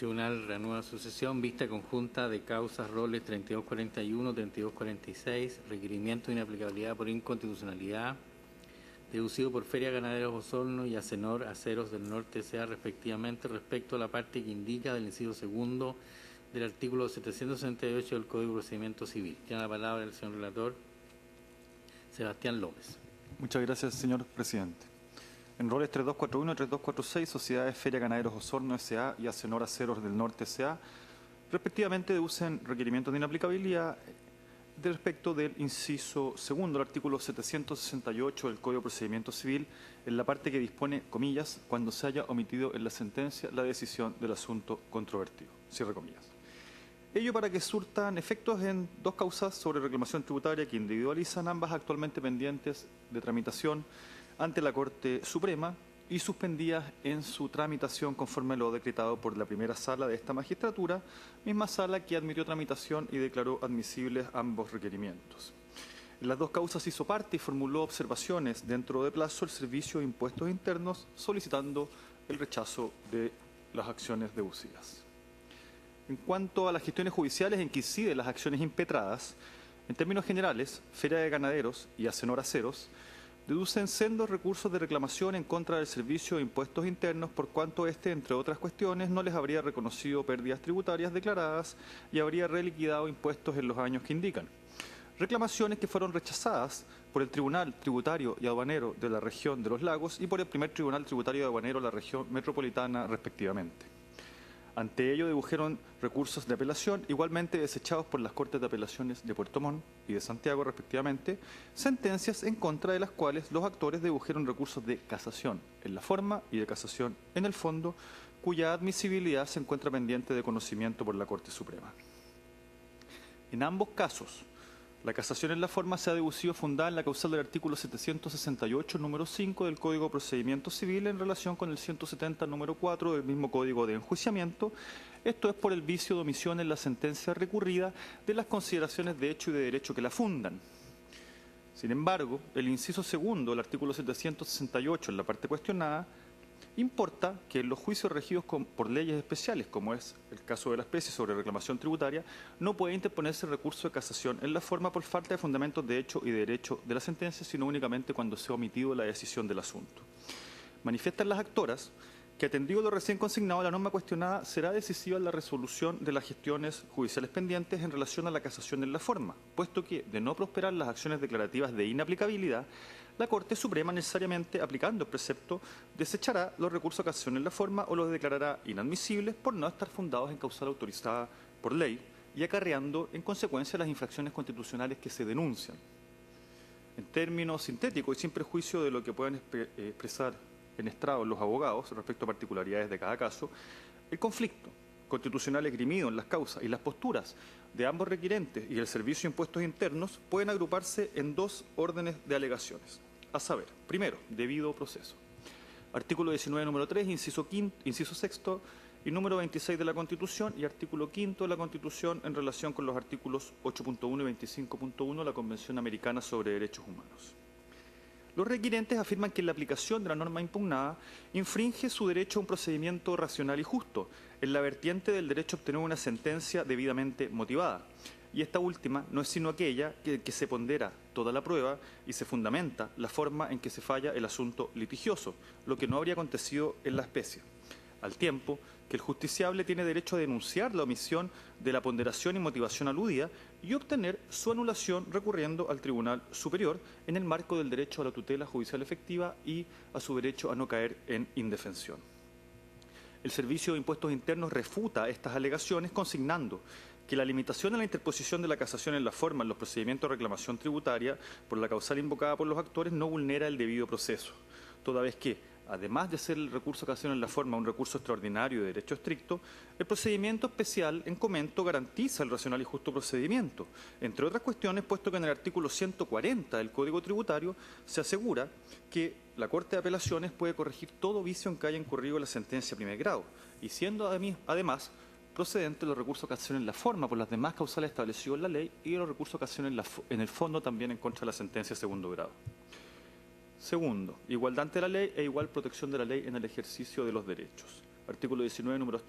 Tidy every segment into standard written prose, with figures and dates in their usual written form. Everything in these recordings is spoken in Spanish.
Tribunal reanuda su sesión, vista conjunta de causas roles 3241, 3246, requerimiento de inaplicabilidad por inconstitucionalidad, deducido por Feria Ganaderos Osorno y Acenor Aceros del Norte S.A. respectivamente, respecto a la parte que indica del inciso segundo del artículo 768 del Código de Procedimiento Civil. Tiene la palabra el señor relator, Sebastián López. Muchas gracias, señor presidente. En roles 3241 y 3246, Sociedades Feria Ganaderos Osorno S.A. y Acenor Aceros del Norte S.A., respectivamente deducen requerimientos de inaplicabilidad respecto del inciso segundo del artículo 768 del Código de Procedimiento Civil, en la parte que dispone, comillas, cuando se haya omitido en la sentencia la decisión del asunto controvertido, cierre comillas. Ello para que surtan efectos en dos causas sobre reclamación tributaria que individualizan ambas actualmente pendientes de tramitación ante la Corte Suprema y suspendidas en su tramitación conforme a lo decretado por la primera sala de esta magistratura, misma sala que admitió tramitación y declaró admisibles ambos requerimientos. En las dos causas hizo parte y formuló observaciones dentro de plazo el Servicio de Impuestos Internos solicitando el rechazo de las acciones deducidas. En cuanto a las gestiones judiciales en que inciden las acciones impetradas, en términos generales, Feria de Ganaderos y Acenor Aceros deducen sendos recursos de reclamación en contra del Servicio de Impuestos Internos por cuanto éste, entre otras cuestiones, no les habría reconocido pérdidas tributarias declaradas y habría reliquidado impuestos en los años que indican. Reclamaciones que fueron rechazadas por el Tribunal Tributario y Aduanero de la región de Los Lagos y por el primer Tribunal Tributario y Aduanero de la región metropolitana, respectivamente. Ante ello dedujeron recursos de apelación, igualmente desechados por las Cortes de Apelaciones de Puerto Montt y de Santiago, respectivamente, sentencias en contra de las cuales los actores dedujeron recursos de casación en la forma y de casación en el fondo, cuya admisibilidad se encuentra pendiente de conocimiento por la Corte Suprema. En ambos casos, la casación en la forma se ha deducido fundada en la causal del artículo 768, número 5 del Código de Procedimiento Civil en relación con el 170, número 4 del mismo Código de Enjuiciamiento. Esto es por el vicio de omisión en la sentencia recurrida de las consideraciones de hecho y de derecho que la fundan. Sin embargo, el inciso segundo del artículo 768 en la parte cuestionada importa que en los juicios regidos por leyes especiales, como es el caso de la especie sobre reclamación tributaria, no puede interponerse recurso de casación en la forma por falta de fundamentos de hecho y de derecho de la sentencia, sino únicamente cuando se ha omitido la decisión del asunto. Manifiestan las actoras que, atendido lo recién consignado, la norma cuestionada será decisiva en la resolución de las gestiones judiciales pendientes en relación a la casación en la forma, puesto que, de no prosperar las acciones declarativas de inaplicabilidad, la Corte Suprema, necesariamente aplicando el precepto, desechará los recursos de casación en la forma o los declarará inadmisibles por no estar fundados en causal autorizada por ley y acarreando en consecuencia las infracciones constitucionales que se denuncian. En términos sintéticos y sin perjuicio de lo que puedan expresar en estrado los abogados respecto a particularidades de cada caso, el conflicto constitucional esgrimido en las causas y las posturas de ambos requirentes y el Servicio de Impuestos Internos pueden agruparse en dos órdenes de alegaciones, a saber, primero, debido proceso. Artículo 19, número 3, inciso sexto y número 26 de la Constitución y artículo 5 de la Constitución en relación con los artículos 8.1 y 25.1 de la Convención Americana sobre Derechos Humanos. Los requirentes afirman que la aplicación de la norma impugnada infringe su derecho a un procedimiento racional y justo, en la vertiente del derecho a obtener una sentencia debidamente motivada. Y esta última no es sino aquella que se pondera toda la prueba y se fundamenta la forma en que se falla el asunto litigioso, lo que no habría acontecido en la especie. Al tiempo que el justiciable tiene derecho a denunciar la omisión de la ponderación y motivación aludida y obtener su anulación recurriendo al Tribunal Superior en el marco del derecho a la tutela judicial efectiva y a su derecho a no caer en indefensión. El Servicio de Impuestos Internos refuta estas alegaciones consignando que la limitación a la interposición de la casación en la forma en los procedimientos de reclamación tributaria por la causal invocada por los actores no vulnera el debido proceso, toda vez que, además de ser el recurso de casación en la forma un recurso extraordinario de derecho estricto, el procedimiento especial en comento garantiza el racional y justo procedimiento, entre otras cuestiones, puesto que en el artículo 140 del Código Tributario se asegura que la Corte de Apelaciones puede corregir todo vicio en que haya incurrido la sentencia de primer grado, y siendo además procedentes los recursos de casación en la forma por las demás causales establecidos en la ley y los recursos de casación en el fondo también en contra de la sentencia de segundo grado. Segundo, igualdad ante la ley e igual protección de la ley en el ejercicio de los derechos. artículo 19, números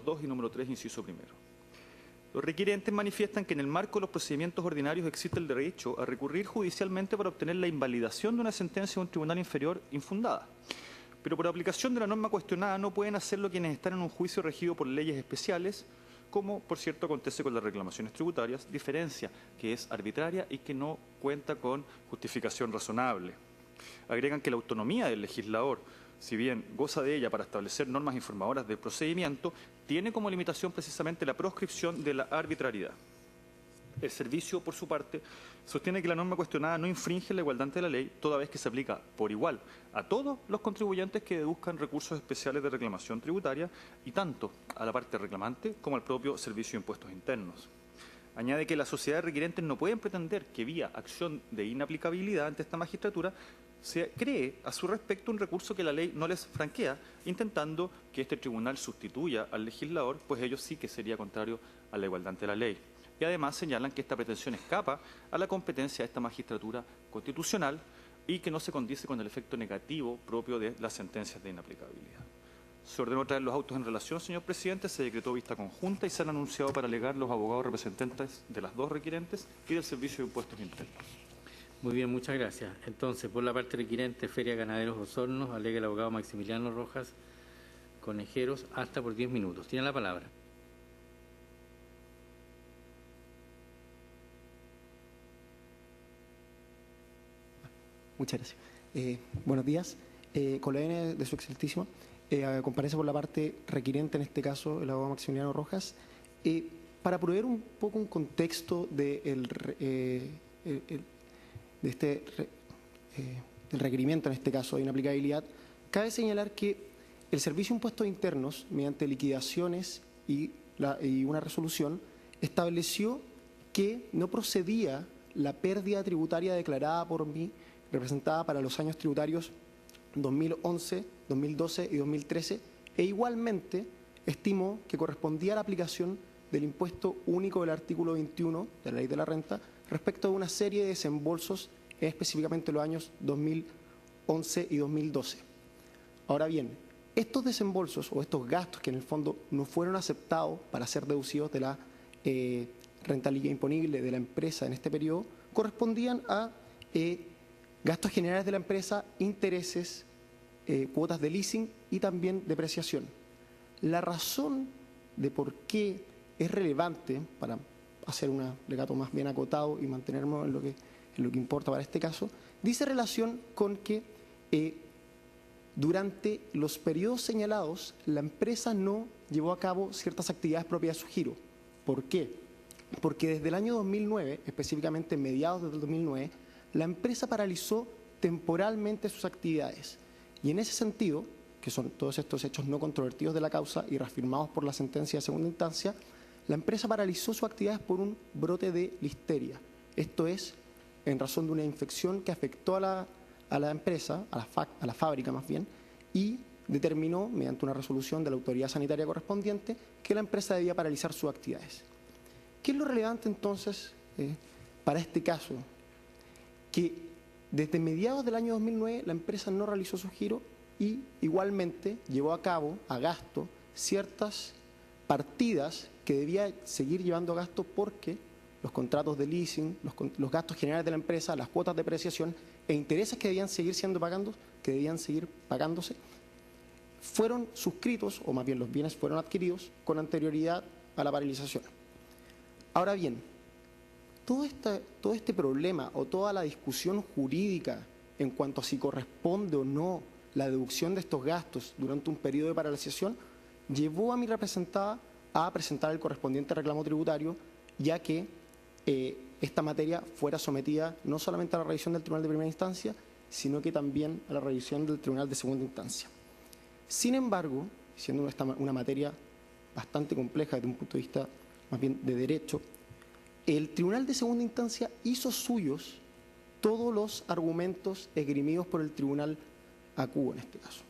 2 y número 3, inciso primero. Los requirientes manifiestan que en el marco de los procedimientos ordinarios existe el derecho a recurrir judicialmente para obtener la invalidación de una sentencia de un tribunal inferior infundada. Pero por aplicación de la norma cuestionada no pueden hacerlo quienes están en un juicio regido por leyes especiales, como por cierto acontece con las reclamaciones tributarias, diferencia que es arbitraria y que no cuenta con justificación razonable. Agregan que la autonomía del legislador, si bien goza de ella para establecer normas informadoras del procedimiento, tiene como limitación precisamente la proscripción de la arbitrariedad. El servicio, por su parte, sostiene que la norma cuestionada no infringe la igualdad ante la ley, toda vez que se aplica por igual a todos los contribuyentes que deduzcan recursos especiales de reclamación tributaria y tanto a la parte reclamante como al propio Servicio de Impuestos Internos. Añade que las sociedades requirientes no pueden pretender que vía acción de inaplicabilidad ante esta magistratura se cree a su respecto un recurso que la ley no les franquea, intentando que este tribunal sustituya al legislador, pues ello sí que sería contrario a la igualdad ante la ley. Y además señalan que esta pretensión escapa a la competencia de esta magistratura constitucional y que no se condice con el efecto negativo propio de las sentencias de inaplicabilidad. Se ordenó traer los autos en relación, señor presidente, se decretó vista conjunta y se han anunciado para alegar los abogados representantes de las dos requirentes y del Servicio de Impuestos Internos. Muy bien, muchas gracias. Entonces, por la parte requirente, Feria Ganaderos Osorno, alega el abogado Maximiliano Rojas Conejeros, hasta por 10 minutos. Tiene la palabra. Muchas gracias. Buenos días. Con la N de su excelentísima, comparece por la parte requirente, en este caso, el abogado Maximiliano Rojas. Para proveer un poco un contexto del requerimiento, en este caso, de inaplicabilidad, cabe señalar que el Servicio de Impuestos Internos, mediante liquidaciones y una resolución, estableció que no procedía la pérdida tributaria declarada por mí, representada para los años tributarios 2011, 2012 y 2013, e igualmente estimó que correspondía a la aplicación del impuesto único del artículo 21 de la Ley de la Renta respecto de una serie de desembolsos, específicamente los años 2011 y 2012. Ahora bien, estos desembolsos o estos gastos que en el fondo no fueron aceptados para ser deducidos de la rentabilidad imponible de la empresa en este periodo, correspondían a gastos generales de la empresa, intereses, cuotas de leasing y también depreciación. La razón de por qué es relevante, para hacer un alegato más bien acotado y mantenernos en lo que importa para este caso, dice relación con que durante los periodos señalados la empresa no llevó a cabo ciertas actividades propias de su giro. ¿Por qué? Porque desde el año 2009, específicamente mediados del 2009, la empresa paralizó temporalmente sus actividades. Y en ese sentido, que son todos estos hechos no controvertidos de la causa y reafirmados por la sentencia de segunda instancia, la empresa paralizó sus actividades por un brote de listeria. Esto es, en razón de una infección que afectó a la empresa, a la fábrica más bien, y determinó, mediante una resolución de la autoridad sanitaria correspondiente, que la empresa debía paralizar sus actividades. ¿Qué es lo relevante entonces para este caso? Que desde mediados del año 2009 la empresa no realizó su giro y igualmente llevó a cabo a gasto ciertas partidas que debía seguir llevando a gasto porque los contratos de leasing, los gastos generales de la empresa, las cuotas de depreciación e intereses que debían seguir pagándose, fueron suscritos, o más bien los bienes fueron adquiridos con anterioridad a la paralización. Ahora bien, todo este problema o toda la discusión jurídica en cuanto a si corresponde o no la deducción de estos gastos durante un periodo de paralización llevó a mi representada a presentar el correspondiente reclamo tributario, ya que esta materia fuera sometida no solamente a la revisión del Tribunal de Primera Instancia, sino que también a la revisión del Tribunal de Segunda Instancia. Sin embargo, siendo esta una materia bastante compleja desde un punto de vista más bien de derecho, el Tribunal de Segunda Instancia hizo suyos todos los argumentos esgrimidos por el Tribunal ACU en este caso.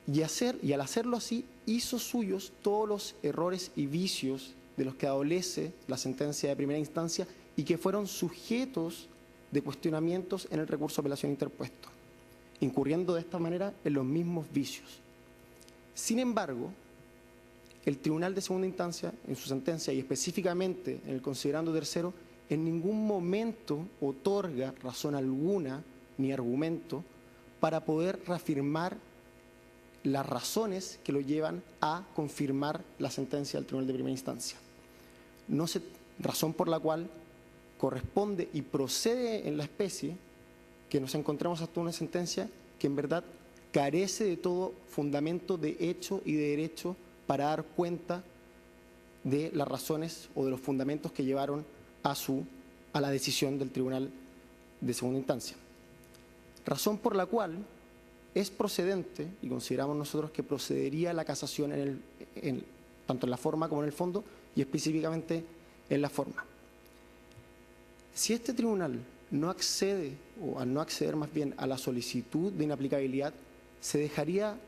Y al hacerlo así, hizo suyos todos los errores y vicios de los que adolece la sentencia de primera instancia y que fueron sujetos de cuestionamientos en el recurso de apelación interpuesto, incurriendo de esta manera en los mismos vicios. Sin embargo, el Tribunal de Segunda Instancia, en su sentencia y específicamente en el considerando tercero, en ningún momento otorga razón alguna ni argumento para poder reafirmar las razones que lo llevan a confirmar la sentencia del Tribunal de Primera Instancia. Razón por la cual corresponde y procede en la especie que nos encontramos hasta una sentencia que en verdad carece de todo fundamento de hecho y de derecho para dar cuenta de las razones o de los fundamentos que llevaron a la decisión del Tribunal de Segunda Instancia. Razón por la cual es procedente, y consideramos nosotros que procedería la casación tanto en la forma como en el fondo, y específicamente en la forma. Si este tribunal no accede, o al no acceder más bien a la solicitud de inaplicabilidad, se dejaría,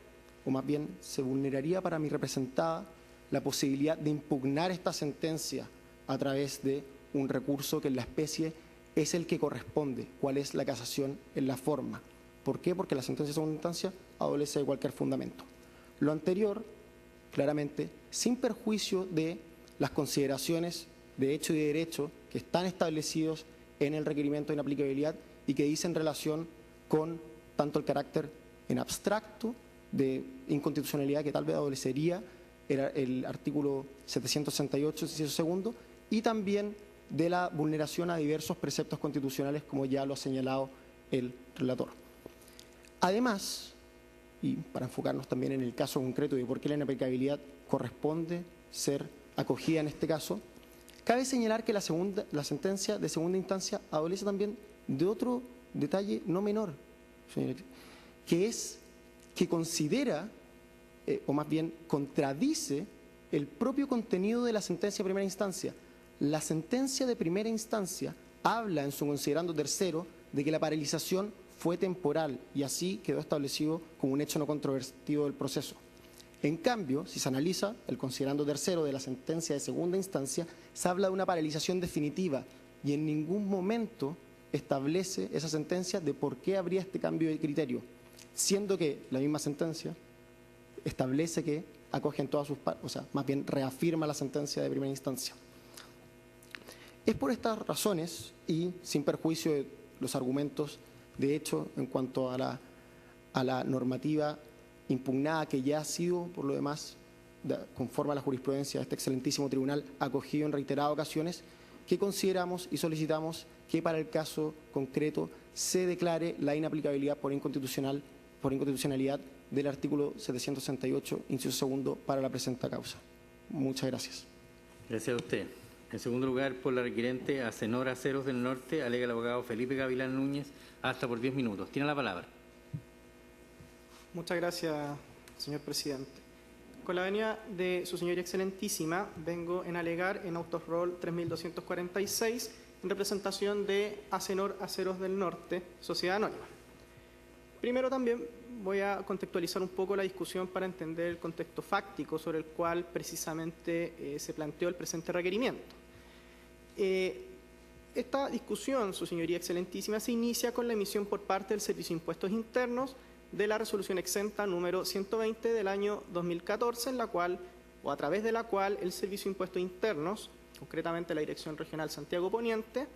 o más bien se vulneraría para mi representada, la posibilidad de impugnar esta sentencia a través de un recurso que en la especie es el que corresponde, cuál es la casación en la forma. ¿Por qué? Porque la sentencia de segunda instancia adolece de cualquier fundamento. Lo anterior, claramente, sin perjuicio de las consideraciones de hecho y de derecho que están establecidos en el requerimiento de inaplicabilidad y que dicen relación con tanto el carácter en abstracto de inconstitucionalidad que tal vez adolecería el artículo 768, inciso segundo, y también de la vulneración a diversos preceptos constitucionales, como ya lo ha señalado el relator. Además, y para enfocarnos también en el caso concreto de por qué la inaplicabilidad corresponde ser acogida en este caso, cabe señalar que la sentencia de segunda instancia adolece también de otro detalle no menor, que es que considera, o más bien contradice, el propio contenido de la sentencia de primera instancia. La sentencia de primera instancia habla en su considerando tercero de que la paralización fue temporal y así quedó establecido como un hecho no controvertido del proceso. En cambio, si se analiza el considerando tercero de la sentencia de segunda instancia, se habla de una paralización definitiva y en ningún momento establece esa sentencia de por qué habría este cambio de criterio, siendo que la misma sentencia establece que acoge en todas sus partes, o sea, más bien reafirma la sentencia de primera instancia. Es por estas razones y sin perjuicio de los argumentos de hecho en cuanto a la normativa impugnada que ya ha sido, por lo demás, conforme a la jurisprudencia de este excelentísimo tribunal, acogido en reiteradas ocasiones, que consideramos y solicitamos que para el caso concreto se declare la inaplicabilidad por inconstitucionalidad del artículo 768, inciso segundo, para la presente causa. Muchas gracias. Gracias a usted. En segundo lugar, por la requerente Acenor Aceros del Norte, alega el abogado Felipe Gavilán Núñez, hasta por 10 minutos. Tiene la palabra. Muchas gracias, señor presidente. Con la venia de su señoría excelentísima, vengo en alegar en autos rol 3246 en representación de Acenor Aceros del Norte, Sociedad Anónima. Primero también voy a contextualizar un poco la discusión para entender el contexto fáctico sobre el cual precisamente se planteó el presente requerimiento. Esta discusión, su señoría excelentísima, se inicia con la emisión por parte del Servicio de Impuestos Internos de la resolución exenta número 120 del año 2014, en la cual, o a través de la cual, el Servicio de Impuestos Internos, concretamente la Dirección Regional Santiago Poniente,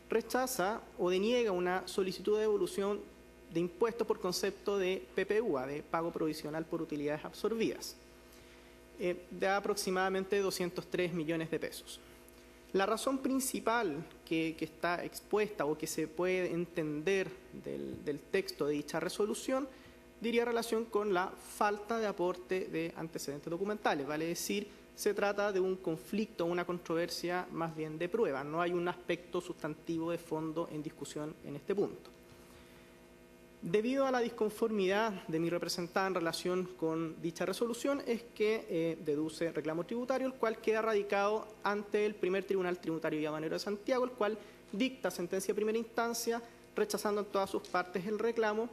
rechaza o deniega una solicitud de devolución de impuestos por concepto de PPUA, de pago provisional por utilidades absorbidas, de aproximadamente 203 millones de pesos. La razón principal que está expuesta o que se puede entender del texto de dicha resolución diría relación con la falta de aporte de antecedentes documentales, vale decir, se trata de un conflicto, una controversia más bien de prueba, no hay un aspecto sustantivo de fondo en discusión en este punto. Debido a la disconformidad de mi representada en relación con dicha resolución es que deduce reclamo tributario, el cual queda radicado ante el primer Tribunal Tributario y Aduanero de Santiago, el cual dicta sentencia de primera instancia, rechazando en todas sus partes el reclamo,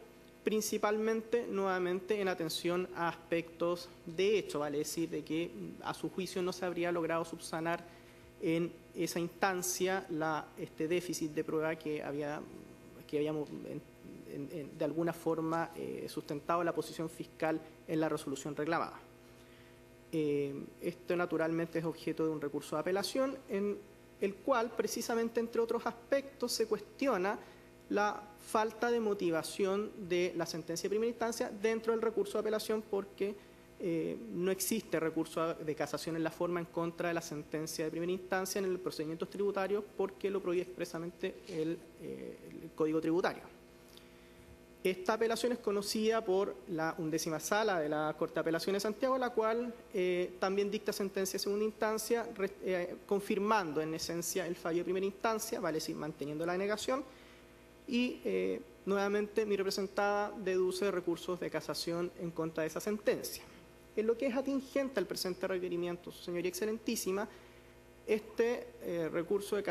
principalmente, nuevamente, en atención a aspectos de hecho, vale decir, de que a su juicio no se habría logrado subsanar en esa instancia este déficit de prueba que habíamos de alguna forma sustentado la posición fiscal en la resolución reclamada. Esto naturalmente es objeto de un recurso de apelación en el cual, precisamente entre otros aspectos, se cuestiona la falta de motivación de la sentencia de primera instancia dentro del recurso de apelación porque no existe recurso de casación en la forma en contra de la sentencia de primera instancia en el procedimiento tributario porque lo prohíbe expresamente el Código Tributario. Esta apelación es conocida por la 11ª Sala de la Corte de Apelaciones de Santiago, la cual también dicta sentencia de segunda instancia, confirmando en esencia el fallo de primera instancia, vale decir, manteniendo la denegación, y nuevamente mi representada deduce recursos de casación en contra de esa sentencia. En lo que es atingente al presente requerimiento, su señoría excelentísima, el recurso de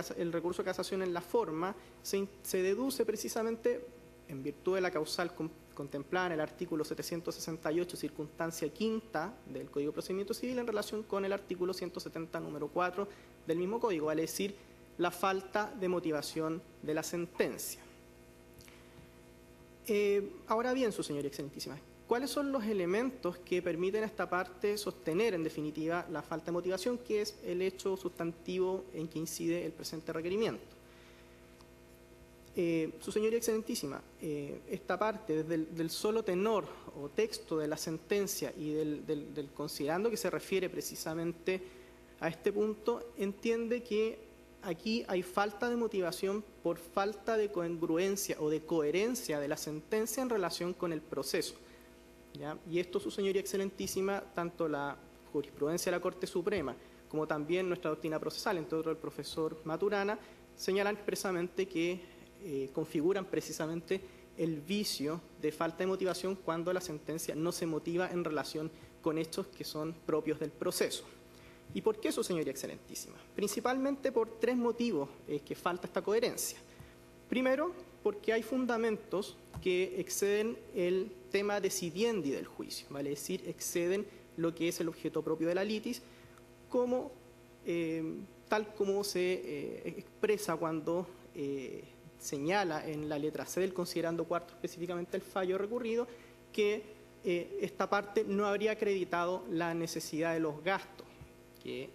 casación en la forma se deduce precisamente en virtud de la causal contemplada en el artículo 768, circunstancia quinta del Código de Procedimiento Civil en relación con el artículo 170, número 4 del mismo Código, vale decir, la falta de motivación de la sentencia. Ahora bien, su señoría excelentísima, ¿cuáles son los elementos que permiten a esta parte sostener, en definitiva, la falta de motivación, que es el hecho sustantivo en que incide el presente requerimiento? Su señoría excelentísima, esta parte, desde del solo tenor o texto de la sentencia y del considerando que se refiere precisamente a este punto, entiende que aquí hay falta de motivación por falta de congruencia o de coherencia de la sentencia en relación con el proceso, ¿ya? Y esto, su señoría excelentísima, tanto la jurisprudencia de la Corte Suprema como también nuestra doctrina procesal, entre otros el profesor Maturana, señalan expresamente que configuran precisamente el vicio de falta de motivación cuando la sentencia no se motiva en relación con hechos que son propios del proceso. ¿Y por qué eso, señoría excelentísima? Principalmente por tres motivos que falta esta coherencia. Primero, porque hay fundamentos que exceden el tema decidiendi del juicio, vale decir, exceden lo que es el objeto propio de la litis, como, tal como se expresa cuando señala en la letra C del considerando cuarto específicamente el fallo recurrido, que esta parte no habría acreditado la necesidad de los gastos que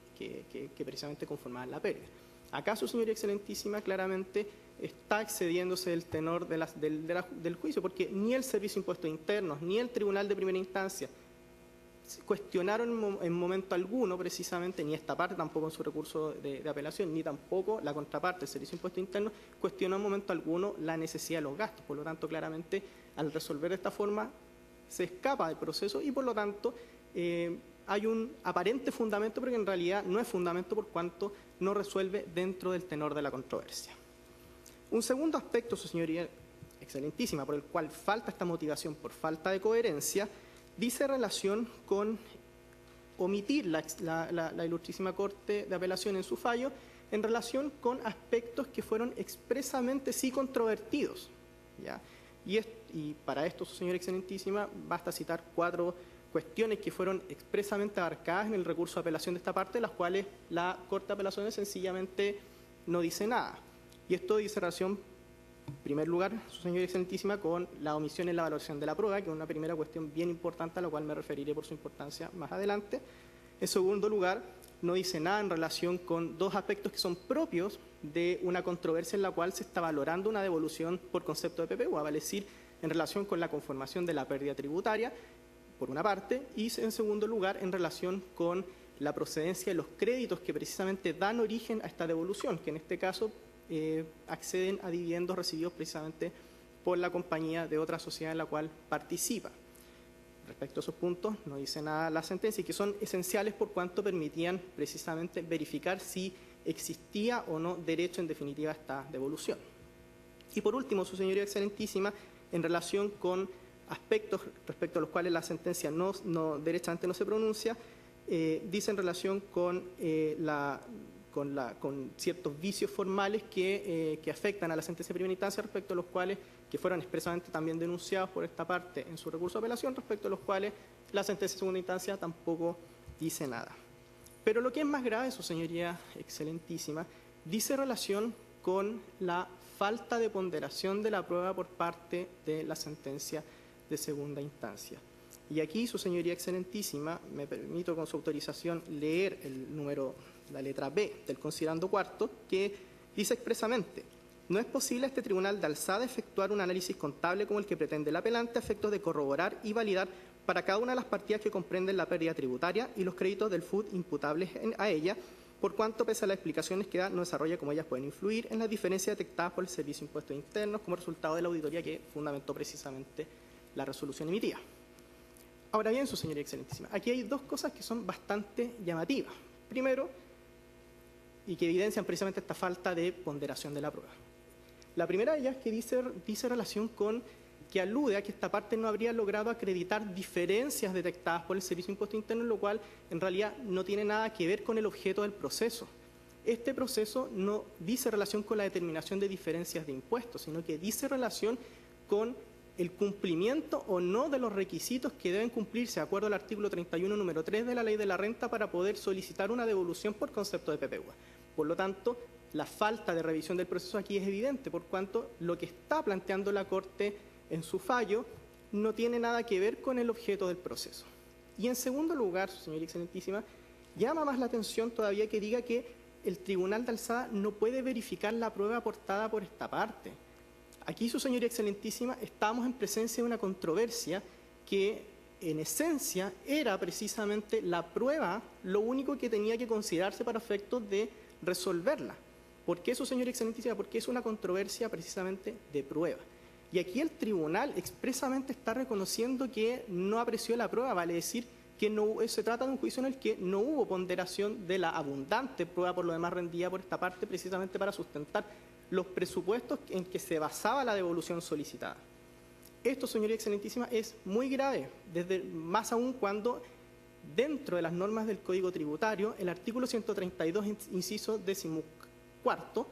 precisamente conformaban la pérdida. Acá, su señoría excelentísima, claramente está excediéndose el tenor del juicio, porque ni el Servicio de Impuestos Internos ni el Tribunal de Primera Instancia cuestionaron en momento alguno precisamente, ni esta parte tampoco en su recurso de apelación, ni tampoco la contraparte, el Servicio de Impuestos Internos, cuestionó en momento alguno la necesidad de los gastos. Por lo tanto, claramente, al resolver de esta forma, se escapa del proceso y, por lo tanto, hay un aparente fundamento, pero que en realidad no es fundamento por cuanto no resuelve dentro del tenor de la controversia. Un segundo aspecto, su señoría excelentísima, por el cual falta esta motivación por falta de coherencia, dice relación con omitir la Ilustrísima Corte de Apelación en su fallo en relación con aspectos que fueron expresamente sí controvertidos, ¿ya? Y para esto, su señora excelentísima, basta citar 4 cuestiones que fueron expresamente abarcadas en el recurso de apelación de esta parte, las cuales la Corte de Apelaciones sencillamente no dice nada. Y esto dice relación, en primer lugar, su señora excelentísima, con la omisión en la valoración de la prueba, que es una primera cuestión bien importante, a la cual me referiré por su importancia más adelante. En segundo lugar, no dice nada en relación con 2 aspectos que son propios de una controversia en la cual se está valorando una devolución por concepto de PPU, vale decir, en relación con la conformación de la pérdida tributaria, por una parte, y en segundo lugar, en relación con la procedencia de los créditos que precisamente dan origen a esta devolución, que en este caso acceden a dividendos recibidos precisamente por la compañía de otra sociedad en la cual participa. Respecto a esos puntos, no dice nada la sentencia y que son esenciales por cuanto permitían precisamente verificar si existía o no derecho en definitiva a esta devolución. Y por último, su señoría excelentísima, en relación con aspectos respecto a los cuales la sentencia derechamente no se pronuncia, dice en relación con ciertos vicios formales que afectan a la sentencia de primera instancia, respecto a los cuales, que fueron expresamente también denunciados por esta parte en su recurso de apelación, respecto a los cuales la sentencia de segunda instancia tampoco dice nada. Pero lo que es más grave, su señoría excelentísima, dice relación con la falta de ponderación de la prueba por parte de la sentencia de segunda instancia. Y aquí, su señoría excelentísima, me permito con su autorización leer la letra B del considerando cuarto, que dice expresamente: no es posible a este tribunal de alzada efectuar un análisis contable como el que pretende el apelante a efectos de corroborar y validar para cada una de las partidas que comprenden la pérdida tributaria y los créditos del FUD imputables a ella, por cuanto, pese a las explicaciones que da, no desarrolla cómo ellas pueden influir en las diferencias detectadas por el Servicio de Impuestos Internos como resultado de la auditoría que fundamentó precisamente la resolución emitida. Ahora bien, su señoría excelentísima, aquí hay dos cosas que son bastante llamativas. Primero, y que evidencian precisamente esta falta de ponderación de la prueba. La primera de ellas que dice relación con que alude a que esta parte no habría logrado acreditar diferencias detectadas por el Servicio de Impuestos Internos, lo cual en realidad no tiene nada que ver con el objeto del proceso. Este proceso no dice relación con la determinación de diferencias de impuestos, sino que dice relación con el cumplimiento o no de los requisitos que deben cumplirse de acuerdo al artículo 31, número 3 de la Ley de la Renta para poder solicitar una devolución por concepto de PPUA. Por lo tanto, la falta de revisión del proceso aquí es evidente, por cuanto lo que está planteando la Corte en su fallo no tiene nada que ver con el objeto del proceso. Y en segundo lugar, señora excelentísima, llama más la atención todavía que diga que el Tribunal de Alzada no puede verificar la prueba aportada por esta parte. Aquí, su señoría excelentísima, estamos en presencia de una controversia que, en esencia, era precisamente la prueba lo único que tenía que considerarse para efectos de resolverla. ¿Por qué, su señoría excelentísima? Porque es una controversia precisamente de prueba. Y aquí el tribunal expresamente está reconociendo que no apreció la prueba, vale decir que no, se trata de un juicio en el que no hubo ponderación de la abundante prueba por lo demás rendida por esta parte precisamente para sustentar los presupuestos en que se basaba la devolución solicitada. Esto, señoría excelentísima, es muy grave, más aún cuando dentro de las normas del Código Tributario, el artículo 132, inciso 14,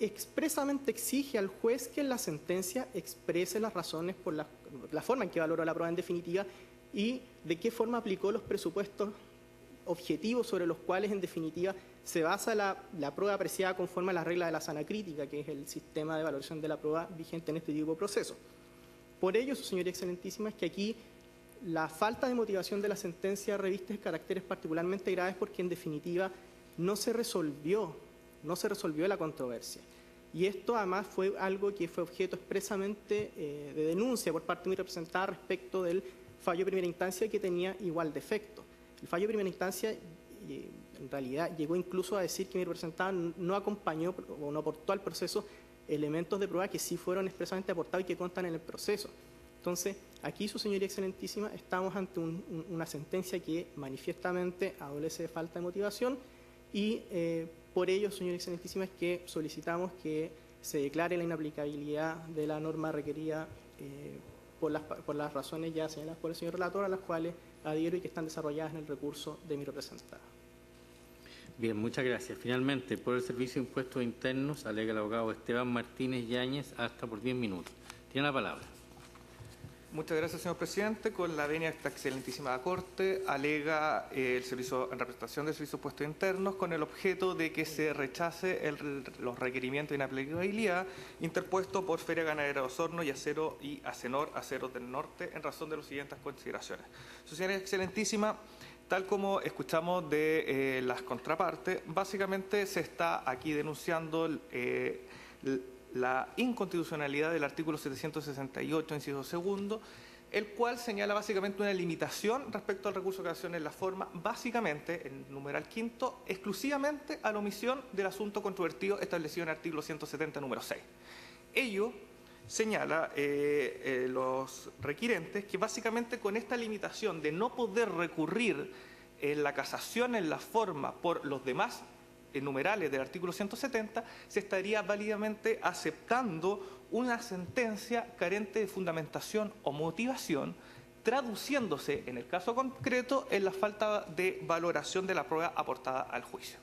expresamente exige al juez que en la sentencia exprese las razones por la forma en que valoró la prueba en definitiva y de qué forma aplicó los presupuestos objetivos sobre los cuales en definitiva se basa la prueba apreciada conforme a las reglas de la sana crítica, que es el sistema de valoración de la prueba vigente en este tipo de proceso. Por ello, su señoría excelentísima, es que aquí la falta de motivación de la sentencia reviste caracteres particularmente graves porque en definitiva no se resolvió la controversia. Y esto además fue algo que fue objeto expresamente de denuncia por parte de mi representada respecto del fallo de primera instancia que tenía igual defecto. El fallo de primera instancia en realidad llegó incluso a decir que mi representada no acompañó o no aportó al proceso elementos de prueba que sí fueron expresamente aportados y que constan en el proceso. Entonces, aquí, su señoría excelentísima, estamos ante una sentencia que manifiestamente adolece de falta de motivación y por ello, señora excelentísima, es que solicitamos que se declare la inaplicabilidad de la norma requerida por las razones ya señaladas por el señor relator, a las cuales adhiero y que están desarrolladas en el recurso de mi representada. Bien, muchas gracias. Finalmente, por el Servicio de Impuestos Internos, alega el abogado Esteban Martínez Yáñez, hasta por 10 minutos. Tiene la palabra. Muchas gracias, señor presidente. Con la venia de esta excelentísima Corte, alega el servicio en representación del Servicio de Impuestos Internos con el objeto de que se rechace los requerimientos de inaplicabilidad interpuestos por Feria Ganadera de Osorno y Acenor Aceros del Norte en razón de las siguientes consideraciones. Su señoría excelentísima, tal como escuchamos de las contrapartes, básicamente se está aquí denunciando la inconstitucionalidad del artículo 768, inciso segundo, el cual señala básicamente una limitación respecto al recurso de casación en la forma, básicamente, en el numeral quinto, exclusivamente a la omisión del asunto controvertido establecido en el artículo 170, número 6. Ello señala los requirentes que básicamente con esta limitación de no poder recurrir en la casación en la forma por los demás numerales del artículo 170, se estaría válidamente aceptando una sentencia carente de fundamentación o motivación, traduciéndose, en el caso concreto, en la falta de valoración de la prueba aportada al juicio.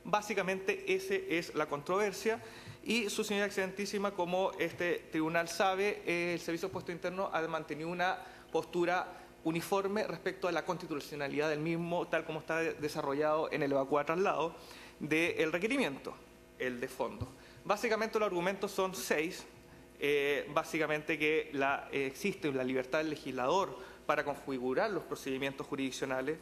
Básicamente, esa es la controversia y, su señora excelentísima, como este tribunal sabe, el Servicio de Impuestos Internos ha mantenido una postura uniforme respecto a la constitucionalidad del mismo, tal como está desarrollado en el evacuado traslado del requerimiento, el de fondo. Básicamente los argumentos son 6, básicamente que existe la libertad del legislador para configurar los procedimientos jurisdiccionales.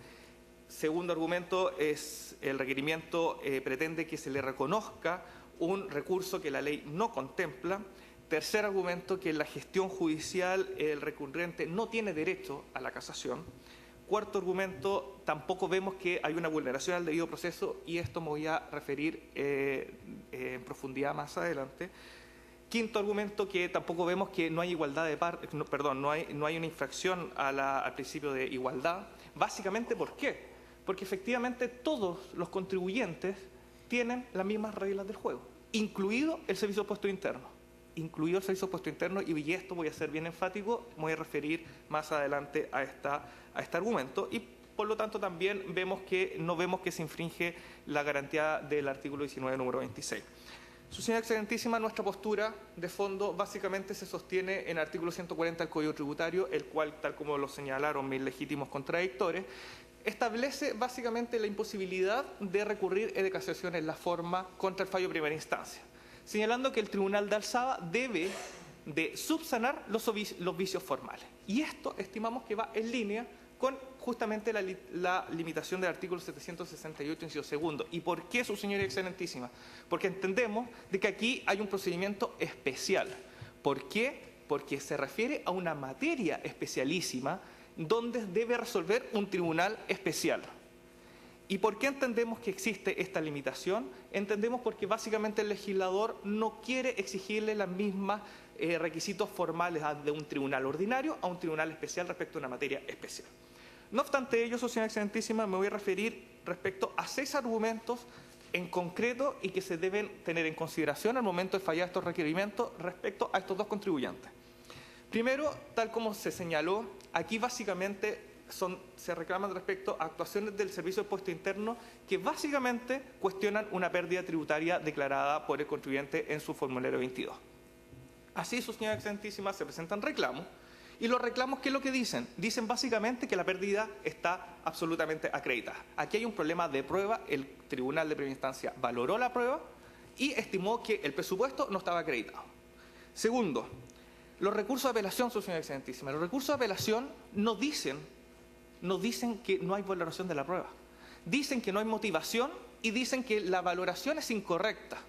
Segundo argumento es el requerimiento pretende que se le reconozca un recurso que la ley no contempla. Tercer argumento, que en la gestión judicial el recurrente no tiene derecho a la casación. Cuarto argumento, tampoco vemos que hay una vulneración al debido proceso, y esto me voy a referir en profundidad más adelante. Quinto argumento, que tampoco vemos que no hay igualdad de no hay una infracción al principio de igualdad. Básicamente, ¿por qué? Porque efectivamente todos los contribuyentes tienen las mismas reglas del juego, incluido el servicio de impuesto interno. Y esto voy a ser bien enfático, me voy a referir más adelante a este argumento, y por lo tanto también no vemos que se infringe la garantía del artículo 19, número 26. Su señora Excelentísima, nuestra postura de fondo básicamente se sostiene en el artículo 140 del Código Tributario, el cual, tal como lo señalaron mis legítimos contradictores, establece básicamente la imposibilidad de recurrir de casación en la forma contra el fallo de primera instancia, señalando que el Tribunal de Alzada debe de subsanar los vicios formales. Y esto estimamos que va en línea con justamente la limitación del artículo 768, inciso segundo. ¿Y por qué, su señoría Excelentísima? Porque entendemos de que aquí hay un procedimiento especial. ¿Por qué? Porque se refiere a una materia especialísima donde debe resolver un tribunal especial. ¿Y por qué entendemos que existe esta limitación? Entendemos porque básicamente el legislador no quiere exigirle las mismas requisitos formales de un tribunal ordinario a un tribunal especial respecto a una materia especial. No obstante ello, su señora Excelentísima, me voy a referir respecto a 6 argumentos en concreto y que se deben tener en consideración al momento de fallar estos requerimientos respecto a estos dos contribuyentes. Primero, tal como se señaló, aquí básicamente se reclaman respecto a actuaciones del Servicio de Impuesto Interno que básicamente cuestionan una pérdida tributaria declarada por el contribuyente en su formulario 22. Así, su señora Excelentísima, se presentan reclamos, y los reclamos, ¿qué es lo que dicen? Dicen básicamente que la pérdida está absolutamente acreditada. Aquí hay un problema de prueba, el Tribunal de Primera Instancia valoró la prueba y estimó que el presupuesto no estaba acreditado. Segundo, los recursos de apelación, su señora Excelentísima, los recursos de apelación no dicen que no hay valoración de la prueba. Dicen que no hay motivación y dicen que la valoración es incorrecta.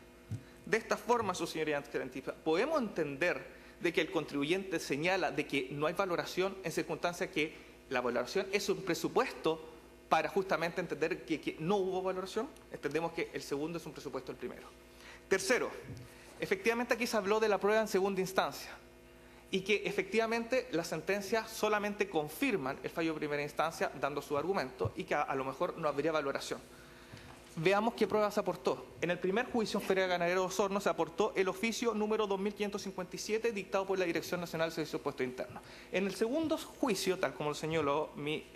De esta forma, su señoría Excelentísima, podemos entender de que el contribuyente señala de que no hay valoración en circunstancias que la valoración es un presupuesto para justamente entender que no hubo valoración. Entendemos que el segundo es un presupuesto del primero. Tercero, efectivamente aquí se habló de la prueba en segunda instancia y que efectivamente las sentencias solamente confirman el fallo de primera instancia dando su argumento y que a lo mejor no habría valoración. Veamos qué pruebas se aportó. En el primer juicio en Feria Ganadero Osorno se aportó el oficio número 2557 dictado por la Dirección Nacional de Servicio de Impuesto Interno. En el segundo juicio, tal como lo señaló mi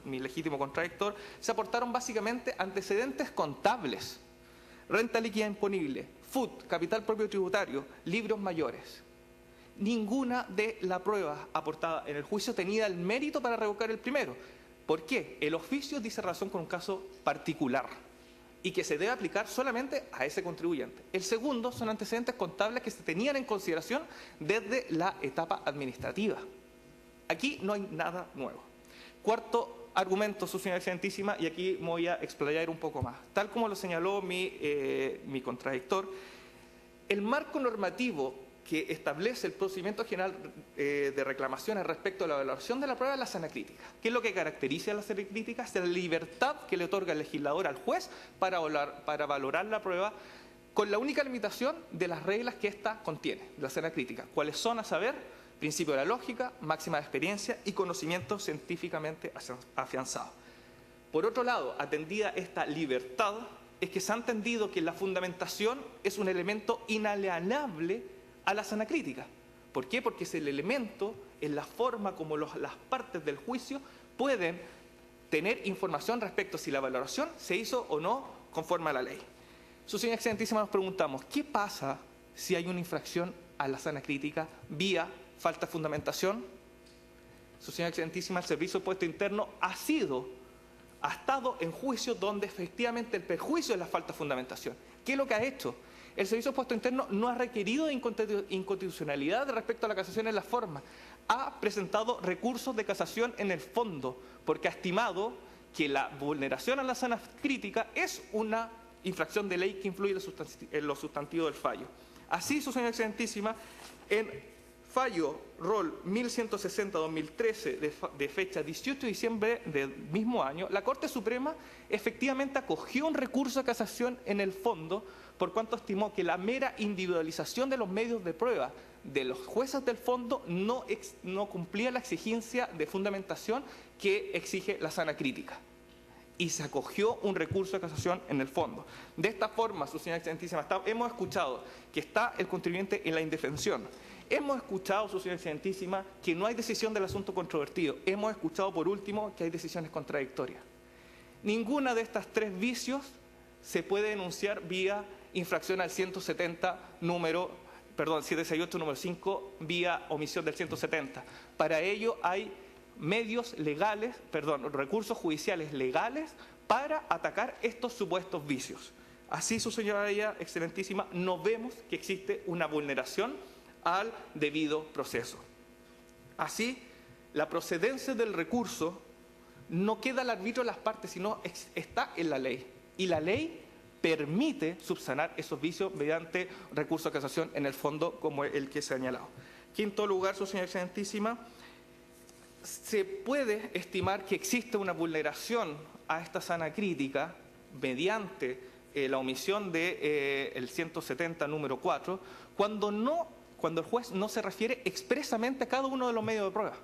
legítimo contradictor, se aportaron básicamente antecedentes contables, renta líquida imponible, FUT, capital propio tributario, libros mayores. Ninguna de las pruebas aportadas en el juicio tenía el mérito para revocar el primero. ¿Por qué? El oficio dice razón con un caso particular y que se debe aplicar solamente a ese contribuyente. El segundo son antecedentes contables que se tenían en consideración desde la etapa administrativa. Aquí no hay nada nuevo. Cuarto argumento, su señora Excelentísima, y aquí me voy a explayar un poco más. Tal como lo señaló mi contradictor, el marco normativo que establece el procedimiento general de reclamaciones respecto a la valoración de la prueba es la sana crítica. ¿Qué es lo que caracteriza a la sana crítica? Es la libertad que le otorga el legislador al juez para valorar la prueba con la única limitación de las reglas que ésta contiene, la sana crítica. ¿Cuáles son? A saber, principio de la lógica, máxima de experiencia y conocimiento científicamente afianzado. Por otro lado, atendida esta libertad, es que se ha entendido que la fundamentación es un elemento inalienable a la sana crítica. ¿Por qué? Porque es el elemento, en la forma como las partes del juicio pueden tener información respecto a si la valoración se hizo o no conforme a la ley. Su señora Excelentísima, nos preguntamos, ¿qué pasa si hay una infracción a la sana crítica vía falta de fundamentación? Su señora Excelentísima, el Servicio de Impuesto Interno ha estado en juicios donde efectivamente el perjuicio es la falta de fundamentación. ¿Qué es lo que ha hecho? El Servicio de Impuesto Interno no ha requerido de inconstitucionalidad respecto a la casación en la forma. ha presentado recursos de casación en el fondo, porque ha estimado que la vulneración a la sana crítica es una infracción de ley que influye en los sustantivos del fallo. Así, su señora excelentísima, en fallo rol 1160-2013 de fecha 18 de diciembre del mismo año, la Corte Suprema efectivamente acogió un recurso de casación en el fondo, por cuanto estimó que la mera individualización de los medios de prueba de los jueces del fondo no cumplía la exigencia de fundamentación que exige la sana crítica. Y se acogió un recurso de casación en el fondo. De esta forma, su señora excelentísima, hemos escuchado que está el contribuyente en la indefensión. Hemos escuchado, su señora excelentísima, que no hay decisión del asunto controvertido. Hemos escuchado, por último, que hay decisiones contradictorias. Ninguna de estas tres vicios se puede denunciar vía infracción al 768 número 5, vía omisión del 170. Para ello hay recursos judiciales legales para atacar estos supuestos vicios. Así, su señoría excelentísima, no vemos que existe una vulneración al debido proceso. Así, la procedencia del recurso no queda al arbitrio de las partes, sino está en la ley. Y la ley permite subsanar esos vicios mediante recurso de casación en el fondo, como el que se ha señalado. Quinto lugar, su señora excelentísima, se puede estimar que existe una vulneración a esta sana crítica mediante la omisión del 170 número 4, cuando el juez no se refiere expresamente a cada uno de los medios de prueba.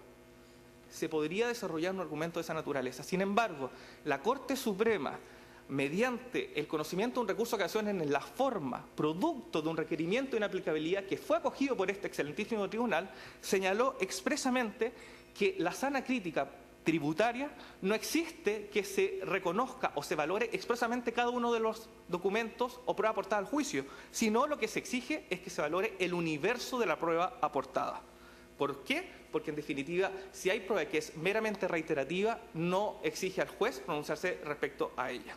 Se podría desarrollar un argumento de esa naturaleza. Sin embargo, la Corte Suprema, mediante el conocimiento de un recurso de casación en la forma, producto de un requerimiento de inaplicabilidad que fue acogido por este excelentísimo tribunal, señaló expresamente que la sana crítica tributaria no existe que se reconozca o se valore expresamente cada uno de los documentos o prueba aportada al juicio, sino lo que se exige es que se valore el universo de la prueba aportada. ¿Por qué? Porque en definitiva, si hay prueba que es meramente reiterativa, no exige al juez pronunciarse respecto a ella.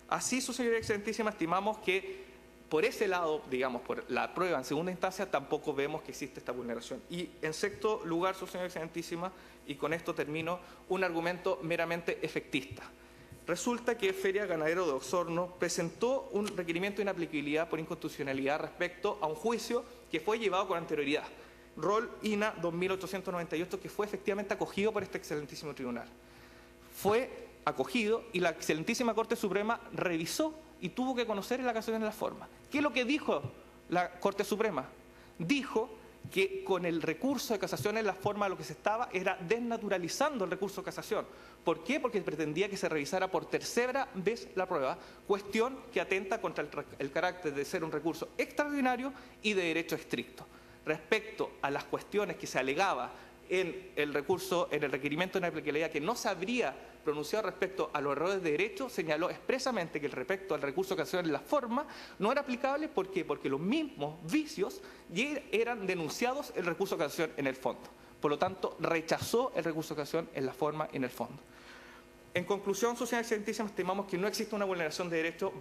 Así, su señoría excelentísima, estimamos que por ese lado, digamos, por la prueba en segunda instancia, tampoco vemos que existe esta vulneración. Y en sexto lugar, su señoría excelentísima, y con esto termino, un argumento meramente efectista. Resulta que Feria Ganadero de Osorno presentó un requerimiento de inaplicabilidad por inconstitucionalidad respecto a un juicio que fue llevado con anterioridad, rol INA 2898, que fue efectivamente acogido por este excelentísimo tribunal. Fue acogido y la excelentísima Corte Suprema revisó y tuvo que conocer en la casación en la forma. ¿Qué es lo que dijo la Corte Suprema? Dijo que con el recurso de casación en la forma lo que se estaba era desnaturalizando el recurso de casación. ¿Por qué? Porque pretendía que se revisara por tercera vez la prueba, cuestión que atenta contra el carácter de ser un recurso extraordinario y de derecho estricto. Respecto a las cuestiones que se alegaba en el requerimiento de inaplicabilidad, que no se habría pronunciado respecto a los errores de derecho, señaló expresamente que el respecto al recurso de casación en la forma no era aplicable. ¿Por qué? Porque los mismos vicios ya eran denunciados en el recurso de casación en el fondo. Por lo tanto, rechazó el recurso de casación en la forma y en el fondo. En conclusión, su señora excelentísima, estimamos que no existe una vulneración de derecho,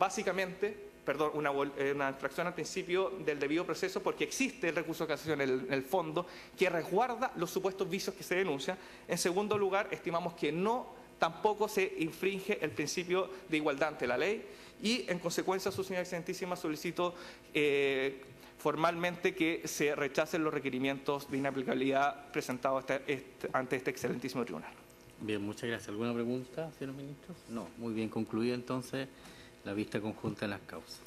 una infracción al principio del debido proceso, porque existe el recurso de casación en el fondo que resguarda los supuestos vicios que se denuncian. En segundo lugar, estimamos que tampoco se infringe el principio de igualdad ante la ley y, en consecuencia, su señora excelentísima, solicito formalmente que se rechacen los requerimientos de inaplicabilidad presentados ante este excelentísimo tribunal. Bien, muchas gracias. ¿Alguna pregunta, señores ministros? No. Muy bien, concluida entonces la vista conjunta en las causas.